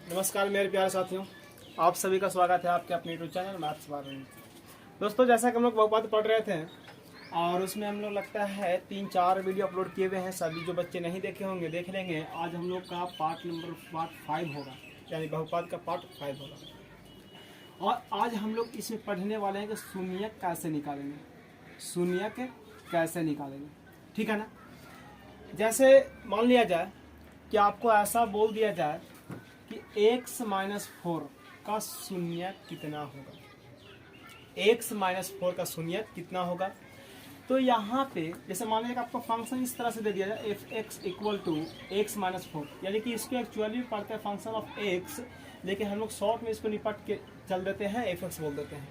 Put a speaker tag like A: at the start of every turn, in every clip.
A: नमस्कार मेरे प्यारे साथियों, आप सभी का स्वागत है आपके अपने यूट्यूब चैनल मैथ्स बार में। दोस्तों, जैसा कि हम लोग बहुपद पढ़ रहे थे और उसमें हम लोग लगता है 3-4 वीडियो अपलोड किए हुए हैं। सभी जो बच्चे नहीं देखे होंगे देख लेंगे। आज हम लोग का पार्ट 5 होगा, यानी बहुपद का पार्ट 5 होगा। और आज हम लोग इसमें पढ़ने वाले हैं कि शून्यक कैसे निकालेंगे, शून्यक कैसे निकालेंगे। ठीक है ना। जैसे मान लिया जाए कि आपको ऐसा बोल दिया जाए कि x-4 का शून्यक कितना होगा, x-4 का शून्यक कितना होगा। तो यहाँ पे जैसे मान लीजिए आपको फंक्शन इस तरह से दे दिया जाए f(x = x-4), यानी कि इसको एक्चुअली पढ़ते हैं फंक्शन ऑफ x, लेकिन हम लोग शॉर्ट में इसको निपट के चल देते हैं, f(x) बोल देते हैं।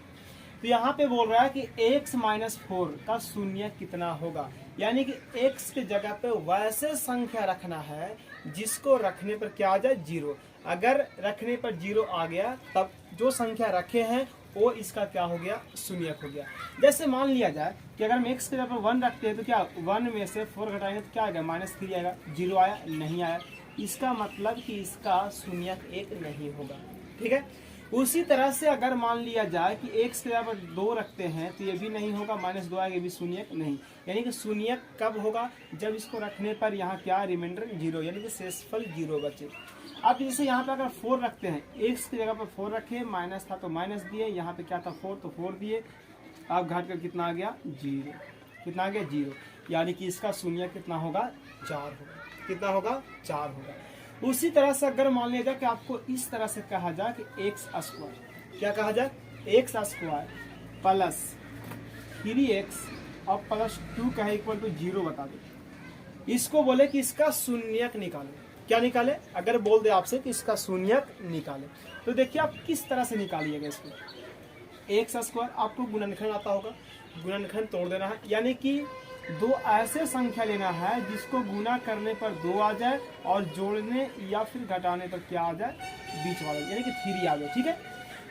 A: तो यहाँ पे बोल रहा है कि x-4 का शून्यक कितना होगा, यानी कि x के जगह पे वैसे संख्या रखना है जिसको रखने पर क्या आ जाए, 0। अगर रखने पर 0 आ गया तब जो संख्या रखे हैं वो इसका क्या हो गया, शून्यक हो गया। जैसे मान लिया जाए कि अगर हम x के जगह पर 1 रखते हैं तो क्या 1 में से 4 घटाएंगे तो क्या आएगा, -3 आएगा। 0 आया, नहीं आया, इसका मतलब कि इसका शून्यक 1 नहीं होगा। ठीक है। उसी तरह से अगर मान लिया जाए कि x के बराबर 2 रखते हैं तो ये भी नहीं होगा, -2 आएगा, ये भी शून्यक नहीं। यानी कि शून्यक कब होगा, जब इसको रखने पर यहाँ क्या रिमाइंडर 0, यानी कि शेषफल 0 बचे। अब जैसे यहाँ पे अगर 4 रखते हैं, x की जगह पर 4 रखे, माइनस था तो माइनस दिए, यहाँ पे क्या था 4 तो 4 दिए। अब घट कर कितना आ गया, 0। कितना आ गया, 0। यानी कि इसका शून्यक कितना होगा, 4 होगा। कितना होगा, 4 होगा। उसी तरह से अगर मान लिया जाए कि आपको इस तरह से कहा जाए कि x², क्या कहा जाए, x² प्लस 3x और प्लस 2 का इक्वल टू 0 बता दो। इसको बोले कि इसका शून्यक निकाले। क्या निकाले, अगर बोल दे आपसे कि इसका शून्यक निकाले तो देखिए आप किस तरह से निकालिएगा इसको। x² आपको गुणनखंड आता होगा, गुणनखंड तोड़ देना है, यानी कि 2 ऐसे संख्या लेना है जिसको गुना करने पर 2 आ जाए और जोड़ने या फिर घटाने पर क्या आ जाए, बीच वाला, यानी कि 3 आ जाए। ठीक है।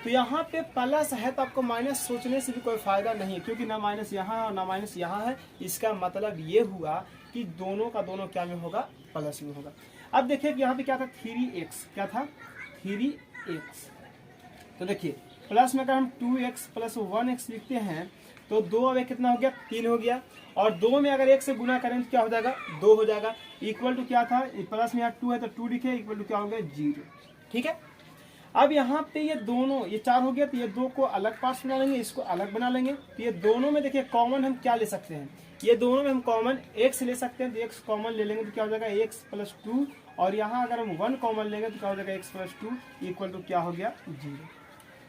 A: तो यहाँ पे प्लस है तो आपको माइनस सोचने से भी कोई फायदा नहीं है, क्योंकि ना माइनस यहाँ है और ना माइनस यहाँ है। इसका मतलब ये हुआ कि दोनों का दोनों क्या में होगा, प्लस में होगा। अब देखिए कि यहाँ पे क्या था, 3x, क्या था 3x। तो देखिए प्लस में अगर हम 2x + 1x लिखते हैं तो 2 अब कितना हो गया, 3 हो गया। और 2 में अगर 1 से गुना करें तो क्या हो जाएगा, 2 हो जाएगा। इक्वल टू क्या था, प्लस में यहाँ 2 है तो 2 लिखे, इक्वल टू क्या हो गया, 0। ठीक है। अब यहाँ पे ये दोनों, ये 4 हो गया तो ये 2 को अलग पार्ट्स बना लेंगे, इसको अलग बना लेंगे। तो ये दोनों में देखिए कॉमन हम क्या ले सकते हैं, ये दोनों में हम कॉमन x ले सकते हैं। तो x कॉमन ले लेंगे तो क्या हो जाएगा, x + 2, और यहाँ अगर हम 1 कॉमन लेंगे तो क्या हो जाएगा, x + 2 इक्वल टू क्या हो गया, 0।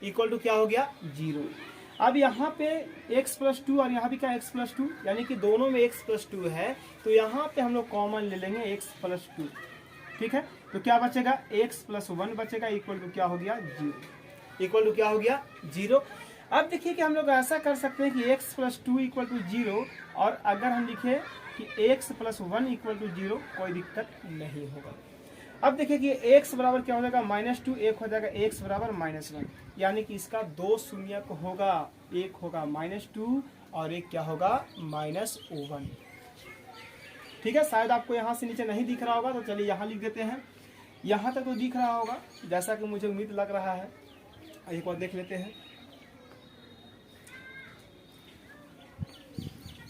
A: इक्वल टू क्या हो गया, 0। अब यहाँ पे x + 2 और यहाँ भी क्या x + 2, यानी कि दोनों में x + 2 है, तो यहाँ पे हम लोग कॉमन ले लेंगे x + 2। ठीक है। तो क्या बचेगा, x + 1 बचेगा, इक्वल टू क्या हो गया, 0। इक्वल टू क्या हो गया, 0। अब देखिए कि हम लोग ऐसा कर सकते हैं कि x + 2 = 0, और अगर हम लिखे कि x + 1 = 0, कोई दिक्कत नहीं होगा। अब देखिए कि x बराबर क्या हो जाएगा, -2, 1 हो जाएगा, x बराबर -1, यानी कि इसका 2 शून्यक होगा, एक होगा -2 और एक क्या होगा, -1। ठीक है। शायद आपको यहाँ से नीचे नहीं दिख रहा होगा, तो चलिए यहाँ लिख देते हैं। यहाँ तक तो दिख रहा होगा जैसा कि मुझे उम्मीद लग रहा है। एक बार देख लेते हैं।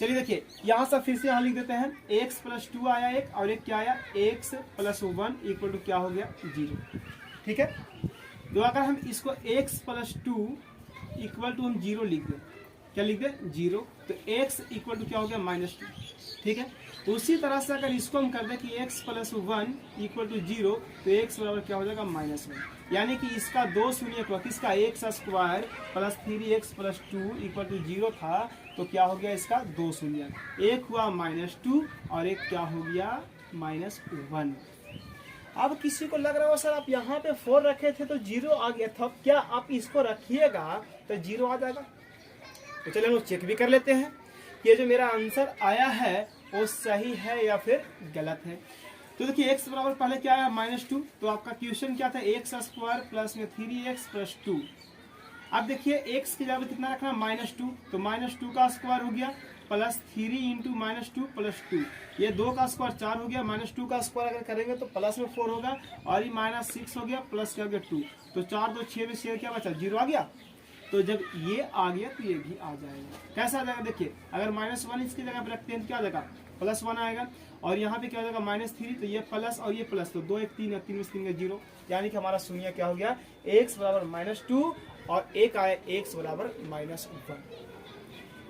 A: चलिए देखिए यहाँ से फिर से यहाँ लिख देते हैं, x + 2 आया एक, और एक क्या आया, x + 1 इक्वल टू क्या हो गया, 0। ठीक है। तो अगर हम इसको x + 2 इक्वल टू हम 0 लिख दें, क्या लिख दें, 0, तो x इक्वल टू क्या हो गया, -2। ठीक है। तो उसी तरह से अगर इसको हम कर दें कि x + 1 इक्वल टू 0, तो x बराबर क्या हो जाएगा, -1, यानी कि इसका 2 शून्यक हुआ, किसका, x² + 3x + 2 इक्वल टू 0 था, तो क्या हो गया, इसका 2 शून्यक, एक हुआ -2 और एक क्या हो गया, -1। अब किसी को लग रहा हो सर आप यहाँ पे 4 रखे थे तो 0 आ गया था, क्या आप इसको रखिएगा तो 0 आ जाएगा। तो चलिए हम चेक भी कर लेते हैं कि ये जो मेरा आंसर आया है वो सही है या फिर गलत है। तो देखिए x बराबर पहले क्या आया, -2, तो आपका क्वेश्चन क्या था, x² प्लस में 3x + 2। अब देखिए x की जगह कितना रखना, -2, तो -2 का स्क्वायर हो गया, प्लस 3 इंटू माइनस 2 प्लस 2, ये 2 का स्क्वायर 4 हो गया, माइनस 2 का स्क्वायर अगर करेंगे तो प्लस में 4 होगा, और ये माइनस 6 हो गया, प्लस क्या हो गया 2, तो 4 2 6 में 6 क्या बचा 0 आ गया। तो जब ये आ गया तो ये भी आ जाएगा। कैसा आ जाएगा देखिए, अगर -1 इसकी जगह पे रखते हैं तो क्या आ जाएगा +1 आएगा, और यहाँ पे क्या हो जाएगा -3, तो ये प्लस और ये प्लस, तो 2 1 3 3 में 3 0, यानी कि हमारा शून्य क्या हो गया x बराबर -2 और 1 आया x बराबर -1।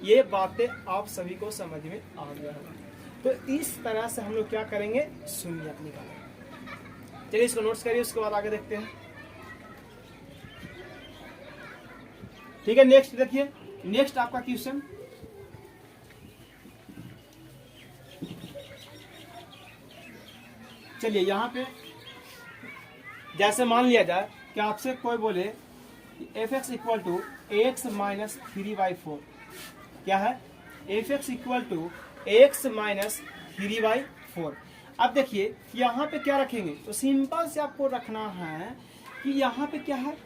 A: ये बातें आप सभी को समझ में आ गया होगा। तो इस तरह से हम लोग क्या करेंगे, शून्यक निकालेंगे। चलिए इसको नोट्स करिए, उसके बाद आगे देखते हैं। ठीक है, नेक्स्ट देखिए, नेक्स्ट आपका क्वेश्चन, चलिए यहाँ पे जैसे मान लिया जाए कि आपसे कोई बोले f(x) equal to x minus 3/4, क्या है f(x) equal to x minus 3/4। अब देखिए यहाँ पे क्या रखेंगे, तो सिंपल से आपको रखना है कि यहाँ पे क्या है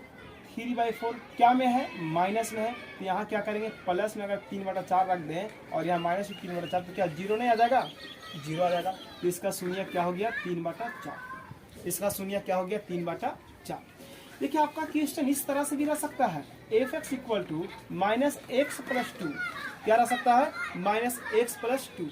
A: 3/4 क्या में है, माइनस में है, तो यहाँ क्या करेंगे प्लस में अगर 3/4 रख दें और यहाँ माइनस 3/4, तो क्या 0 नहीं आ जाएगा, 0 आ जाएगा। तो इसका शून्य क्या हो गया 3/4, इसका शून्य क्या हो गया 3/4। देखिए आपका क्वेश्चन इस तरह से भी रह सकता है, f(x) equal to -x plus 2, क्या रह सकता है -x प्लस 2।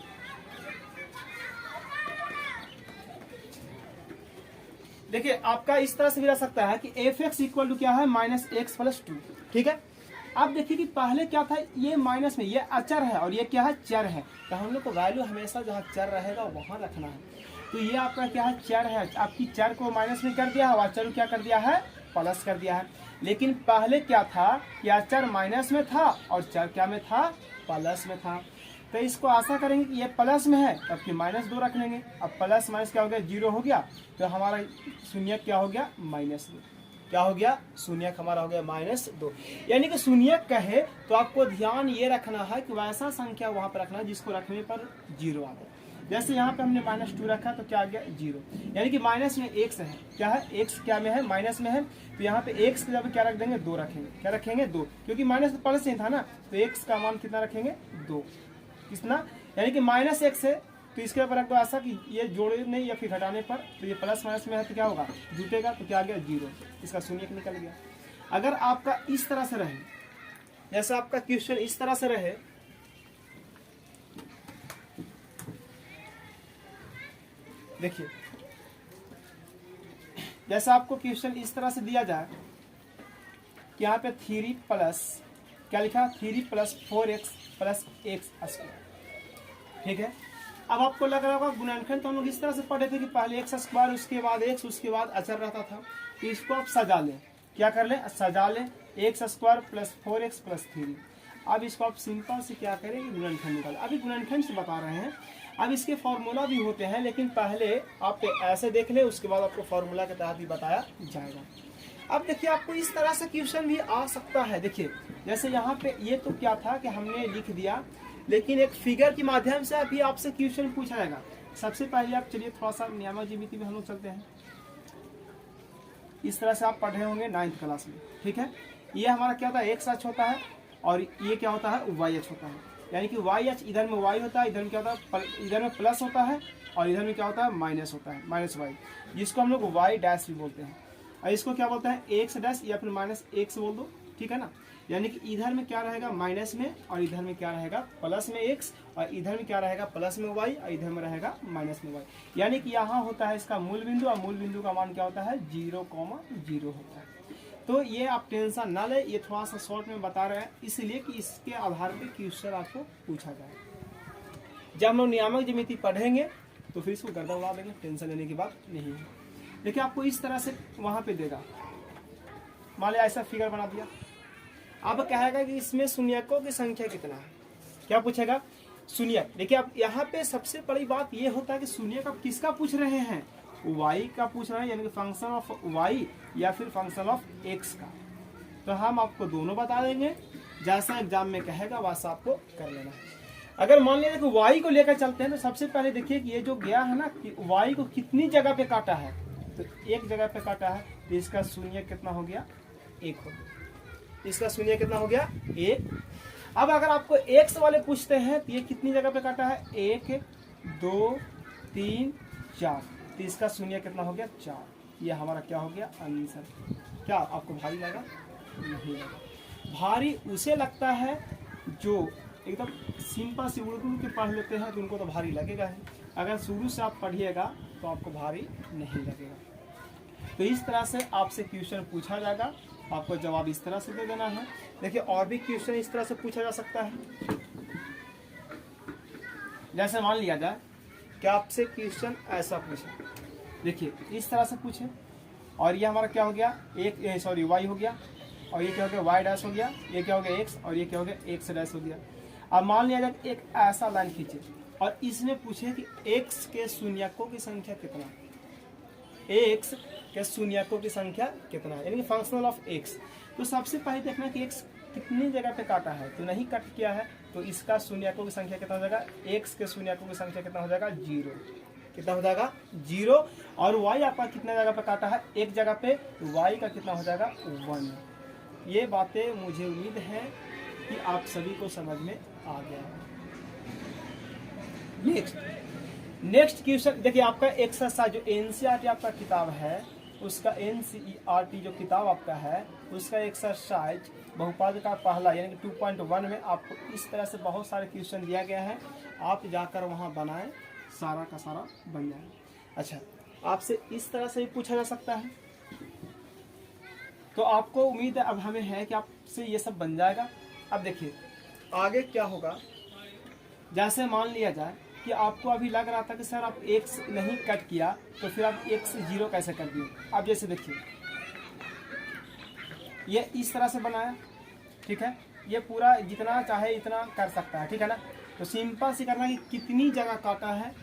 A: देखिए आपका इस तरह से भी रह सकता है कि f(x) इक्वल टू क्या है -x प्लस 2, ठीक है। अब देखिए कि पहले क्या था, ये माइनस में, ये अचर है और ये क्या है चर है, तो हम लोग को वैल्यू हमेशा जहाँ चर रहेगा वहां रखना है। तो ये आपका क्या है चर है, आपकी चर को माइनस में कर दिया है और अचर को क्या कर दिया है प्लस कर दिया है। लेकिन पहले क्या था कि अचर माइनस में था और चर क्या में था प्लस में था। तो इसको आशा करेंगे कि ये प्लस में है, तब कि -2 रख लेंगे। अब प्लस माइनस क्या हो गया 0 हो गया, तो हमारा शून्य क्या हो गया -2, क्या हो गया शून्यक हमारा हो गया -2। यानी कि शून्यक कहे तो आपको ध्यान ये रखना है कि वैसा संख्या वहां पर रखना है जिसको रखने पर 0 आ गया। जैसे यहाँ पे हमने -2 रखा तो क्या आ गया 0, यानी कि माइनस में x है, क्या है x क्या में है माइनस में है, तो यहाँ पे x के जब क्या रख देंगे 2 रखेंगे, क्या रखेंगे 2, क्योंकि माइनस तो प्लस ही था ना, तो x का मान कितना रखेंगे 2, कितना, यानी कि -x है तो इसके ऊपर रख दो ऐसा कि ये जोड़ने या फिर घटाने पर, तो ये प्लस माइनस में है तो क्या होगा जुटेगा, तो क्या आ गया 0, इसका शून्य निकल गया। अगर आपका इस तरह से रहे, जैसे आपका क्वेश्चन इस तरह से रहे, देखिए जैसा आपको क्वेश्चन इस तरह से दिया जाए कि यहाँ पे 3 प्लस क्या लिखा 3 + 4x + x², ठीक है। अब आपको लग रहा होगा गुणनखंड तो हम लोग इस तरह से पढ़े थे कि पहले x², उसके बाद x, उसके बाद अचर रहता था, तो इसको आप सजा लें, क्या कर लें सजा लें, x² + 4x + 3। अब इसको आप सिंपल से क्या करेंगे गुणनखंड निकालें। अभी गुणनखंड से बता रहे हैं, अब इसके फॉर्मूला भी होते हैं, लेकिन पहले आप ऐसे देख लें, उसके बाद आपको फॉर्मूला के तहत ही बताया जाएगा। अब देखिए आपको इस तरह से क्वेश्चन भी आ सकता है। देखिए जैसे यहाँ पे ये तो क्या था कि हमने लिख दिया, लेकिन एक फिगर के माध्यम से अभी आपसे क्वेश्चन पूछा जाएगा। सबसे पहले आप चलिए थोड़ा सा नियामक ज्यामिति में हम लोग चलते हैं। इस तरह से आप पढ़े होंगे 9th क्लास में, ठीक है। ये हमारा क्या होता है x अक्ष होता है और ये क्या होता है y अक्ष होता है, यानी कि y अक्ष इधर में y होता है, इधर में क्या होता है इधर में प्लस होता है और इधर में क्या होता है माइनस होता है, -y, जिसको हम लोग y डैश भी बोलते हैं। और इसको क्या बोलते हैं x डैश या फिर -x बोल दो, ठीक है ना। यानी कि इधर में क्या रहेगा माइनस में और इधर में क्या रहेगा प्लस में x, और इधर में क्या रहेगा प्लस में y और इधर में रहेगा माइनस में y। यानी कि यहाँ होता है इसका मूल बिंदु, और मूल बिंदु का मान क्या होता है 0,0 होता है। तो ये आप टेंशन ना ले, ये थोड़ा सा शॉर्ट में बता रहे हैं इसलिए कि इसके आधार पे क्वेश्चन आपको पूछा जाए। जब हम लोग नियामक ज्यामिति पढ़ेंगे तो फिर इसको गर्दन उड़ा देंगे, टेंशन लेने की बात नहीं है। देखिए आपको इस तरह से वहां पे देगा, मान लिया ऐसा फिगर बना दिया, अब कहेगा कि इसमें शून्यकों की संख्या कितना है, क्या पूछेगा शून्यक। देखिए अब यहाँ पे सबसे बड़ी बात ये होता है कि शून्यक आप किसका पूछ रहे हैं, y का पूछ रहे हैं, यानी कि फंक्शन ऑफ y या फिर फंक्शन ऑफ x का। तो हम आपको दोनों बता देंगे, जैसा एग्जाम में कहेगा वैसा आपको कर लेना है। अगर मान लीजिए कि y को लेकर चलते हैं तो सबसे पहले देखिए कि ये जो गया है ना कि y को कितनी जगह पे काटा है, तो एक जगह पे काटा है, तो इसका शून्य कितना हो गया 1 हो गया, इसका शून्य कितना हो गया 1। अब अगर आपको एक्स वाले पूछते हैं तो ये कितनी जगह पे काटा है, 1 2 3 4, तो इसका शून्य कितना हो गया, 4। ये हमारा क्या हो गया, आंसर। क्या आपको भारी लगा, नहीं लगा। भारी उसे लगता है जो एकदम सिंपल सी उर्दू के पढ़ लेते हैं तो उनको तो भारी लगेगा ही, अगर शुरू से आप पढ़िएगा तो आपको भारी नहीं लगेगा। तो इस तरह से आपसे क्वेश्चन पूछा जाएगा, आपको जवाब इस तरह से दे देना है। देखिए और भी क्वेश्चन इस तरह से पूछा जा सकता है। जैसे मान लिया जाए कि आपसे क्वेश्चन ऐसा पूछे, देखिए इस तरह से पूछे, और ये हमारा क्या हो गया, वाई हो गया, और ये क्या हो गया, वाई डैश हो गया, ये क्या हो गया एक्स, और ये क्या हो गया, एक्स डैश हो गया। अब मान लिया जाए एक ऐसा लाइन खींचे और इसमें पूछे कि एक्स के शून्यकों की संख्या कितना, एक्स के शून्यकों की संख्या कितना है, यानी कि फंक्शनल ऑफ एक्स। तो सबसे पहले देखना कि एक्स कितनी जगह पे काटा है, तो नहीं कट किया है, तो इसका शून्यकों की संख्या कितना हो जाएगा, एक्स के शून्यकों की संख्या कितना हो जाएगा, 0। कितना हो जाएगा, 0। और वाई आपका कितने जगह पे काटा है, एक जगह पे, तो वाई का कितना हो जाएगा, 1। ये बातें मुझे उम्मीद है कि आप सभी को समझ में आ गया है। नेक्स्ट क्वेश्चन देखिए, आपका एक्सरसाइज जो एनसीईआरटी आपका किताब है, उसका एनसीईआरटी जो किताब आपका है उसका एक्सरसाइज बहुपद का पहला यानी कि 2.1 में आपको इस तरह से बहुत सारे क्वेश्चन दिया गया है, आप जाकर वहां बनाएं, सारा का सारा बन जाए। अच्छा, आपसे इस तरह से भी पूछा जा सकता है, तो आपको उम्मीद है अब हमें है कि आपसे ये सब बन जाएगा। अब देखिए आगे क्या होगा, जैसे मान लिया जाए कि आपको अभी लग रहा था कि सर आप एक्स नहीं कट किया तो फिर आप एक्स 0 कैसे कर दिए। अब जैसे देखिए ये इस तरह से बनाया, ठीक है, ये पूरा जितना चाहे इतना कर सकता है, ठीक है ना। तो सिंपल से करना कि कितनी जगह काटा है,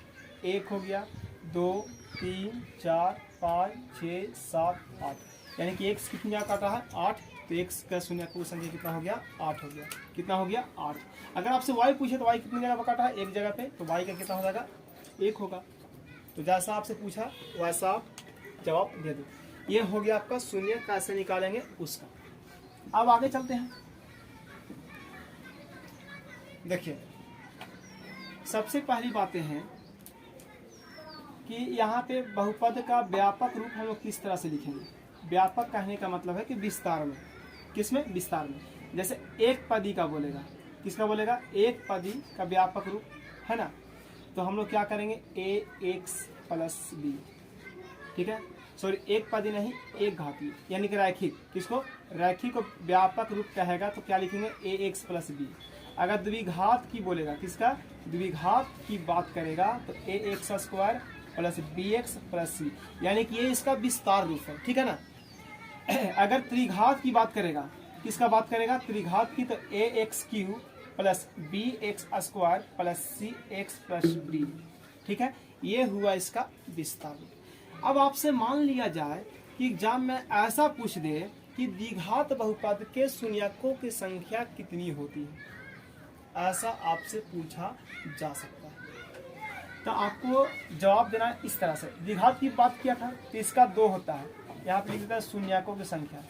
A: 1 हो गया, 2 3 4 5 6 7 8, यानी कि एक्स कितनी जगह काटा है, 8। तो एक्स का शून्यकों संख्या कितना हो गया, 8 हो गया। कितना हो गया, 8। अगर आपसे वाई पूछे तो वाई कितनी जगह पर काटा है, एक जगह पे, तो वाई का कितना हो जाएगा, 1 होगा। तो जैसा आपसे पूछा वैसा आप जवाब दे दो। ये हो गया आपका शून्य कैसे निकालेंगे उसका। अब आगे चलते हैं। देखिए सबसे पहली बातें हैं कि यहाँ पे बहुपद का व्यापक रूप हम लोग किस तरह से लिखेंगे। व्यापक कहने का मतलब है कि विस्तार में, किसमें, विस्तार में। जैसे एक पदी का बोलेगा, किसका बोलेगा, एक पदी का व्यापक रूप है ना, तो हम लोग क्या करेंगे, ax प्लस b, ठीक है, सॉरी एक पदी नहीं, एक घाती, यानी कि रैखिक। किसको, रैखिक को व्यापक रूप कहेगा तो क्या लिखेंगे, ax प्लस b। अगर द्विघात की बोलेगा, किसका, द्विघात की बात करेगा तो ax square plus bx plus c, यानी कि ये इसका विस्तार रूप है, ठीक है ना। अगर त्रिघात की बात करेगा, किसका बात करेगा, त्रिघात की, तो ax³ plus bx square plus cx plus b, ठीक है, ये हुआ इसका विस्तार। अब आपसे मान लिया जाए कि एग्जाम में ऐसा पूछ दे कि द्विघात बहुपद के शून्यकों की संख्या कितनी होती है, ऐसा आपसे पूछा जा सकता है, तो आपको जवाब देना है इस तरह से। द्विघात की बात किया था तो इसका 2 होता है, यहाँ पे लिख देता है शून्यकों की संख्या,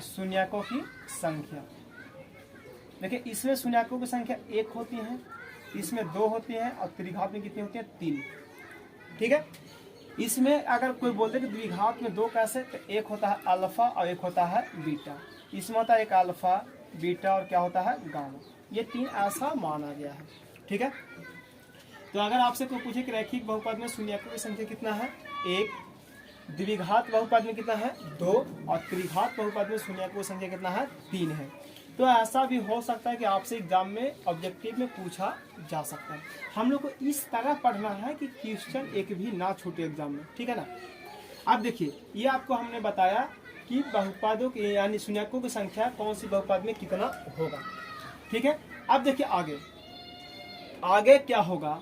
A: शून्यकों की संख्या। देखिए इसमें शून्यकों की संख्या 1 होती है, इसमें 2 होती है, और त्रिघात में कितनी होती है, 3, ठीक है। इसमें अगर कोई बोलते कि द्विघात में 2 कैसे, तो एक होता है अल्फा और एक होता है बीटा। इसमें होता है एक अल्फा, बीटा और क्या होता है, गामा। ये 3 ऐसा माना गया है, ठीक है। तो अगर आपसे कोई पूछे कि रैखिक बहुपद में शून्यकों की संख्या कितना है, 1, द्विघात बहुपद में कितना है, 2, और त्रिघात बहुपद में शून्यकों की संख्या कितना है, 3 है। तो ऐसा भी हो सकता है कि आपसे एग्जाम में ऑब्जेक्टिव में पूछा जा सकता है। हम लोग को इस तरह पढ़ना है कि क्वेश्चन एक भी ना छूटे एग्जाम में, ठीक है ना। अब देखिए ये आपको हमने बताया कि बहुपदों की यानी शून्यकों की संख्या कौन सी बहुपद में कितना होगा, ठीक है। अब देखिए आगे आगे क्या होगा,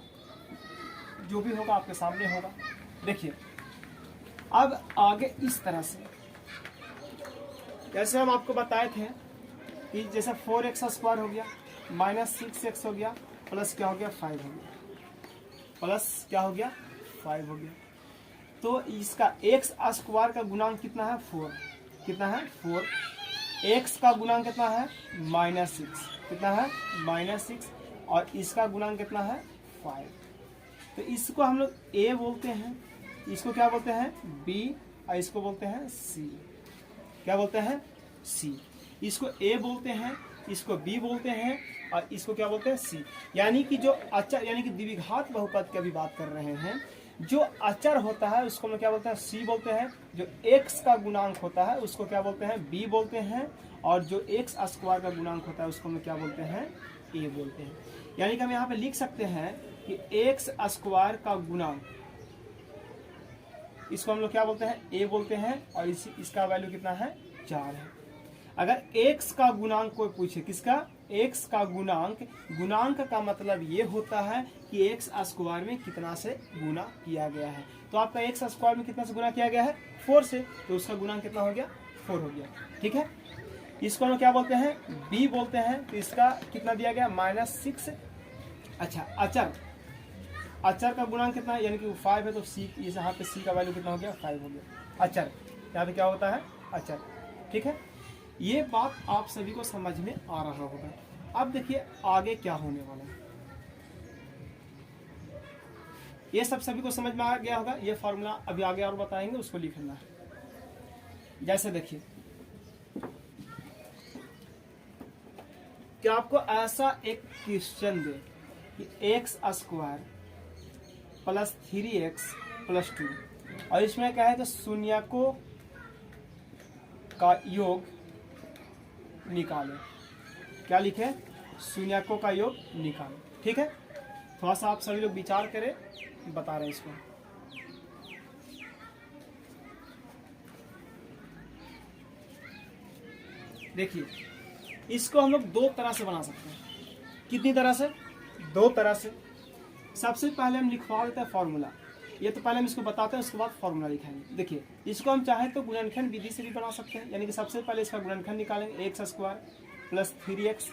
A: जो भी होगा आपके सामने होगा। देखिए अब आगे इस तरह से, जैसे हम आपको बताए थे कि जैसे 4x स्क्वायर हो गया माइनस 6x हो गया प्लस क्या हो गया 5 हो गया, प्लस क्या हो गया 5 हो गया। तो इसका x स्क्वायर का गुणांक कितना है 4, कितना है 4, x का गुणांक कितना है -6, कितना है -6, और इसका गुणांक कितना है 5। तो इसको हम लोग a बोलते हैं, इसको क्या बोलते हैं b, और इसको बोलते हैं c। क्या बोलते हैं c। इसको a बोलते हैं, इसको b बोलते हैं, और इसको क्या बोलते हैं c। यानी कि जो अचर, यानी कि द्विघात बहुपद की अभी बात कर रहे हैं, जो अचर होता है उसको हम क्या बोलते हैं c बोलते हैं, जो x का गुणांक होता है उसको क्या बोलते हैं b बोलते हैं, और जो x स्क्वायर का गुणांक होता है उसको हम क्या बोलते हैं a बोलते हैं। यानी कि हम यहाँ पे लिख सकते हैं कि x स्क्वायर का गुणांक, इसको हम लोग क्या बोलते हैं a बोलते हैं, और इसका वैल्यू कितना है 4 है। अगर x का गुणांक कोई पूछे, किसका x का गुणांक, गुणांक का मतलब ये होता है कि x स्क्वायर में कितना से गुना किया गया है। तो आपका x स्क्वायर में कितना से गुना किया गया है 4 से, तो उसका गुणांक कितना हो गया 4 हो गया। ठीक है, इसको हम क्या बोलते हैं b बोलते हैं। तो इसका कितना दिया गया -6। अच्छा, अचर का गुणांक कितना है, यानी कि 5 है, तो c, यहाँ पे c का वैल्यू कितना हो गया 5 हो गया। अचर यहाँ पे क्या होता है अचर। ठीक है, ये बात आप सभी को समझ में आ रहा होगा। अब देखिए आगे क्या होने वाला है, ये सब सभी को समझ में आ गया होगा। ये फॉर्मूला अभी आगे और बताएंगे, उसको लिखना है। जैसे देखिए कि आपको ऐसा एक क्वेश्चन दे कि x square plus 3x plus 2, और इसमें क्या है कि शून्यकों का योग निकालें। क्या लिखे, शून्यकों का योग निकालें। ठीक है, थोड़ा सा आप सभी लोग विचार करें, बता रहे हैं इसको। देखिए इसको हम लोग दो तरह से बना सकते हैं। कितनी तरह से, दो तरह से। सबसे पहले हम लिखवा देते हैं फॉर्मूला। ये तो पहले हम इसको बताते हैं, उसके बाद फॉर्मूला लिखाएंगे। देखिए इसको हम चाहें तो गुणनखंड विधि से भी बना सकते हैं, यानी कि सबसे पहले इसका गुणनखंड निकालेंगे, x square plus 3x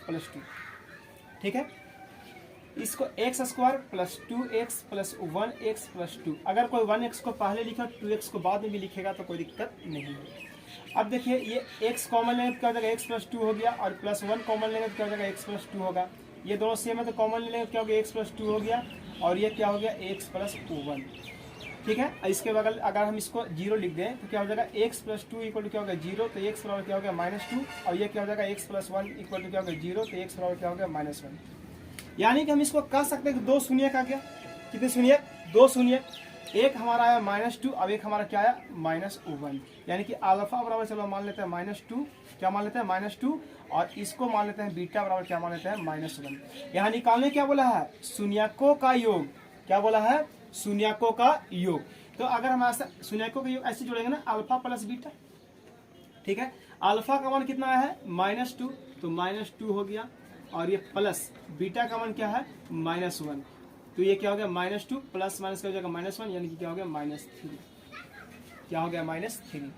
A: plus 2। ठीक है, इसको x square plus 2x plus 1x plus 2। अगर कोई 1x को पहले लिखा 2x को बाद में भी लिखेगा तो कोई दिक्कत नहीं है। अब देखिए ये x कॉमन लेंगे तो क्या हो जाएगा x प्लस 2 हो गया, और प्लस 1 कॉमन लेंगे तो क्या हो जाएगा x प्लस 2 होगा। ये दोनों सेम है तो कॉमन लेंगे तो क्या हो गया x प्लस 2 हो गया, और ये क्या हो गया x प्लस 1। ठीक है, इसके बगल अगर हम इसको 0 लिख दें तो क्या हो जाएगा x प्लस 2 इक्वल टू क्या होगा 0, तो x बराबर क्या हो गया -2, और ये क्या हो जाएगा x प्लस 1 इक्वल टू क्या हो गया 0, तो x बराबर क्या हो गया -1। यानी कि हम इसको कह सकते हैं कि दो शून्य का गया, कितने शून्य, दो शून्य। एक हमारा आया -2, अब एक हमारा क्या आया -1। यानी कि अल्फा बराबर, चलो मान लेते हैं -2, क्या मान लेते हैं -2, और इसको मान लेते हैं बीटा बराबर क्या मान लेते हैं -1। यहाँ निकालने क्या बोला है, शून्यकों का योग। क्या बोला है, शून्यकों का योग। तो अगर हम ऐसा शून्यकों का योग ऐसे जोड़ेंगे ना, अल्फा प्लस बीटा। ठीक है, अल्फा का मान कितना आया है -2, तो -2 हो गया, और ये प्लस बीटा का मान क्या है -1, तो ये क्या हो गया -2 प्लस माइनस का हो जाएगा -1, यानी कि क्या हो गया -3। क्या हो गया -3।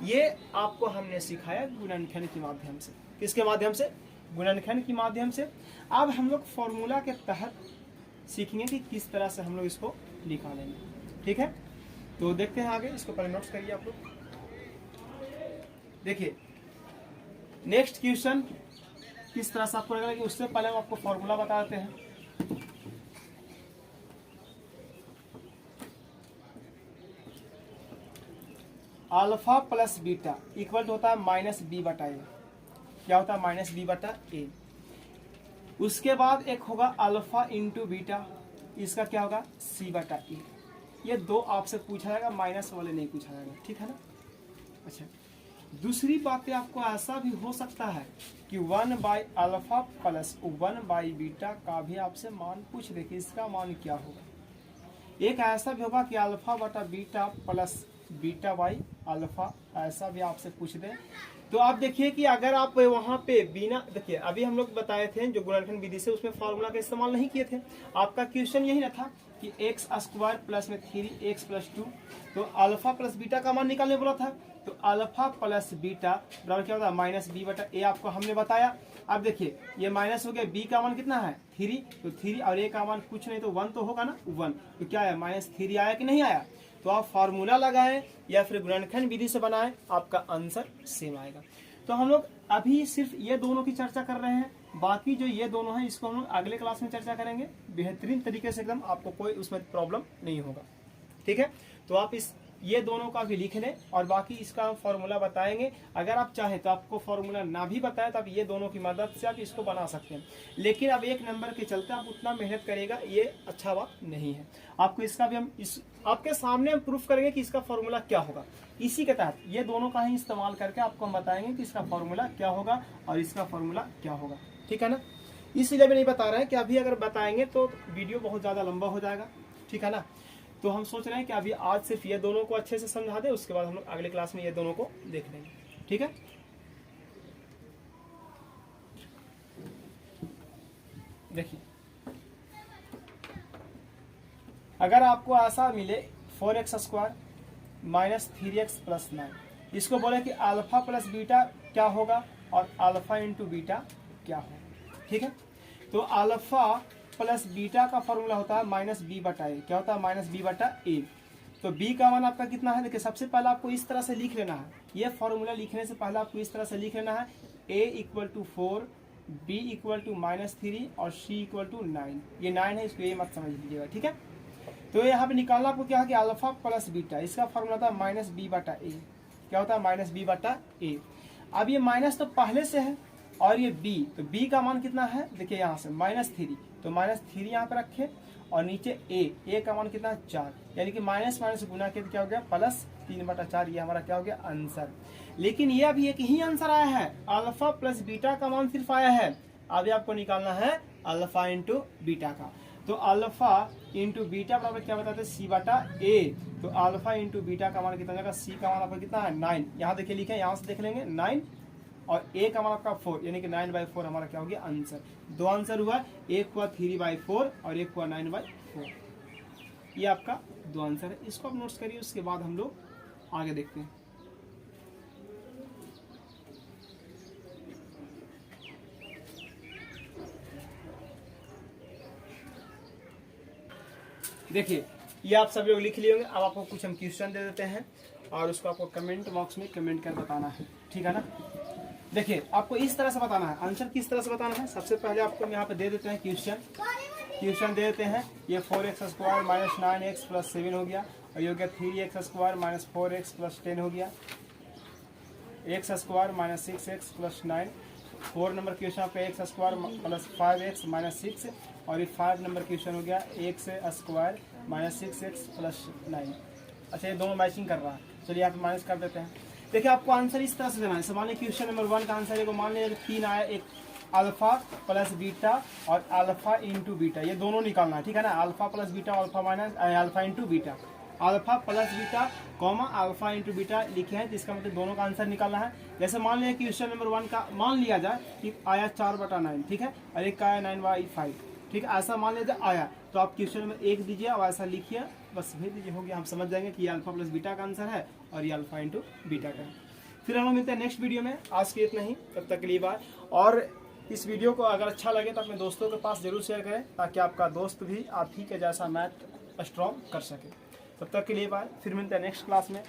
A: ये आपको हमने सिखाया गुणनखंड के माध्यम से। किसके माध्यम से, गुणनखंड के माध्यम से। अब हम लोग फॉर्मूला के तहत सीखेंगे कि किस तरह से हम लोग इसको निकालेंगे। ठीक है, तो देखते हैं आगे। इसको पहले नोट्स करिए आप लोग। देखिए नेक्स्ट क्वेश्चन किस तरह से आपको लगेगा, कि उससे पहले हम आपको फॉर्मूला बता देते हैं। Alpha plus beta equal to होता है -b/a। क्या होता है -b/a। उसके बाद एक होगा अल्फा इंटू बीटा, इसका क्या होगा c/a। ये दो आपसे पूछा जाएगा, माइनस वाले नहीं पूछा जाएगा। ठीक है ना। अच्छा, दूसरी बात आपको ऐसा भी हो सकता है कि 1/अल्फा प्लस 1/बीटा का भी आपसे मान पूछ दे कि इसका मान क्या होगा। एक ऐसा भी होगा कि अल्फा बटा beta plus beta by alpha, ऐसा भी आपसे पूछ दे। तो आप देखिए कि अगर आप वहां पे बिना, देखिए अभी हम लोग बताए थे जो गुणनखंड विधि से, उसमें फॉर्मूला का इस्तेमाल नहीं किए थे। आपका क्वेश्चन यही ना था कि x स्क्वायर प्लस में 3x प्लस 2, तो अल्फा प्लस बीटा का मान निकालने बोला था। तो अल्फा प्लस बीटा बराबर क्या होता है -b/a, आपको हमने बताया। अब देखिए ये माइनस हो गया, b का मान कितना है 3, तो 3 और a का मान कुछ नहीं तो 1 तो होगा ना 1, तो क्या है -3 आया कि नहीं आया। तो आप फार्मूला लगाएं या फिर गुणनखंड विधि से बनाएं, आपका आंसर सेम आएगा। तो हम लोग अभी सिर्फ ये दोनों की चर्चा कर रहे हैं, बाकी जो ये दोनों हैं इसको हम लोग अगले क्लास में चर्चा करेंगे बेहतरीन तरीके से एकदम, आपको कोई उसमें प्रॉब्लम नहीं होगा। ठीक है, तो आप ये दोनों का भी लिख लें और बाकी इसका हम फॉर्मूला बताएंगे। अगर आप चाहें तो आपको फॉर्मूला ना भी बताएं तो आप ये दोनों की मदद से आप इसको बना सकते हैं, लेकिन अब एक नंबर के चलते आप उतना मेहनत करेगा ये अच्छा बात नहीं है। आपको इसका भी हम आपके सामने हम प्रूफ करेंगे कि इसका फॉर्मूला क्या होगा। इसी के तहत ये दोनों का ही इस्तेमाल करके आपको हम बताएंगे कि इसका फॉर्मूला क्या होगा और इसका फॉर्मूला क्या होगा। ठीक है ना, इसलिए भी नहीं बता रहे हैं कि अभी अगर बताएंगे तो वीडियो बहुत ज़्यादा लंबा हो जाएगा। ठीक है ना, तो हम सोच रहे हैं कि अभी आज सिर्फ ये दोनों को अच्छे से समझा दें, उसके बाद हम लोग अगले क्लास में ये दोनों को देख लेंगे। ठीक है, देखिए अगर आपको ऐसा मिले 4x² माइनस 3x प्लस 9, इसको बोले कि अल्फा प्लस बीटा क्या होगा और अल्फा इंटू बीटा क्या होगा। ठीक है, तो अल्फा प्लस बीटा का फॉर्मूला होता है माइनस बी बटा ए। क्या होता है? माइनस बी बटा ए। तो बी का मान आपका कितना है? देखिए सबसे पहले आपको इस तरह से लिख लेना है, ये फॉर्मूला लिखने से पहले आपको इस तरह से लिख लेना है, a equal to 4, b equal to -3 और c इक्वल टू 9। ये 9 है, इसको ये मत समझ लीजिएगा। ठीक है, तो यहाँ पे निकालना आपको क्या है कि अल्फा प्लस बीटा, इसका फॉर्मूला था माइनस बी बटा ए। क्या होता है? माइनस बी बटा ए। अब ये माइनस तो पहले से है और ये b, तो b का मान कितना है? देखिए यहाँ से -3, तो -3 यहाँ पे रखे और नीचे a का मान कितना है? 4, यानी कि माइनस माइनस गुना के क्या हो गया? प्लस 3/4। ये हमारा क्या हो गया? आंसर। लेकिन ये अभी एक ही आंसर आया है, अल्फा प्लस बीटा का मान सिर्फ आया है। अभी आपको निकालना है अल्फा इंटू बीटा का। तो अल्फा इंटू बीटा बराबर क्या बताते हैं? सी बटा ए। तो अल्फा इंटू बीटा का मान कितना जाएगा? सी का मान आपका कितना है? 9। यहाँ देखिए लिखे, यहाँ से देख लेंगे 9 और ए का मान आपका 4, यानी कि 9/4 हमारा क्या हो गया? आंसर। दो आंसर हुआ, एक हुआ 3/4 और एक हुआ 9/4। ये आपका दो आंसर है। इसको आप नोट्स करिए, उसके बाद हम लोग आगे देखते हैं। देखिए ये आप सब लोग लिख लिए होंगे। अब आपको कुछ हम क्वेश्चन दे देते हैं और उसको आपको कमेंट बॉक्स में कमेंट कर बताना है। ठीक है ना, देखिए आपको इस तरह से बताना है, आंसर किस तरह से बताना है। सबसे पहले आपको हम यहाँ पे दे देते हैं क्वेश्चन दे देते हैं। ये 4x² माइनस 9x प्लस 7 हो गया और ये हो गया 3x² माइनस 4x प्लस 10 हो गया, x² minus 6x plus 9। 4 number question आपका x² प्लस 5x माइनस 6 और ये 5 नंबर क्वेश्चन हो गया x² माइनस 6x प्लस 9। अच्छा, ये दोनों मैचिंग कर रहा है, चलिए यहाँ पे माइनस कर देते हैं। देखिए आपको आंसर इस तरह से देना है। सवाल क्वेश्चन नंबर 1 का आंसर है, मान लीजिए 3 आया, एक अल्फा प्लस बीटा और अल्फा इंटू बीटा, ये दोनों निकालना है। ठीक है ना, alpha plus beta, alpha minus alpha into beta, alpha plus beta comma alpha into beta लिखे हैं, तो इसका मतलब दोनों का आंसर निकालना है। जैसे मान लिया क्वेश्चन नंबर 1 का मान लिया जाए कि आया 4/9, ठीक है, और एक का आया 9/5, ठीक है, ऐसा मान लिया आया, तो आप क्वेश्चन नंबर 1 दीजिए और ऐसा लिखिए, बस भेज दीजिए, हो गया। हम समझ जाएंगे कि ये अल्फा प्लस बीटा का आंसर है और ये अल्फा इंटू बीटा का है। फिर हम लोग मिलते हैं नेक्स्ट वीडियो में। आज के इतना ही, तब तक के लिए बाय। और इस वीडियो को अगर अच्छा लगे तो अपने दोस्तों के पास जरूर शेयर करें, ताकि आपका दोस्त भी आप ही के जैसा मैथ स्ट्रॉन्ग कर सके। तब तक के लिए बाय, फिर मिलते हैं नेक्स्ट क्लास में।